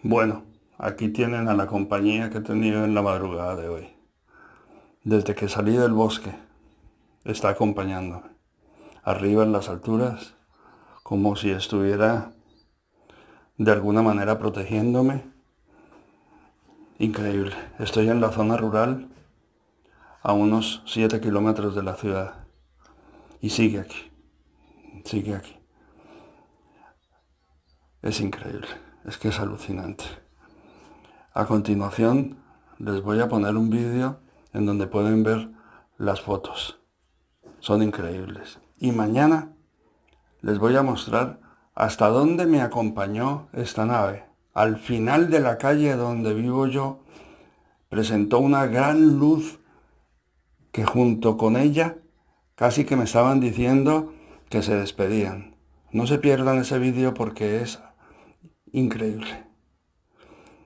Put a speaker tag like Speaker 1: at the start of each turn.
Speaker 1: Bueno, aquí tienen a la compañía que he tenido en la madrugada de hoy. Desde que salí del bosque, está acompañándome. Arriba en las alturas, como si estuviera de alguna manera protegiéndome. Increíble. Estoy en la zona rural, a unos 7 kilómetros de la ciudad. Y sigue aquí, sigue aquí. Es increíble, es que es alucinante. A continuación, les voy a poner un vídeo en donde pueden ver las fotos. Son increíbles. Y mañana les voy a mostrar hasta dónde me acompañó esta nave. Al final de la calle donde vivo yo, presentó una gran luz que junto con ella casi que me estaban diciendo que se despedían. No se pierdan ese vídeo porque es increíble.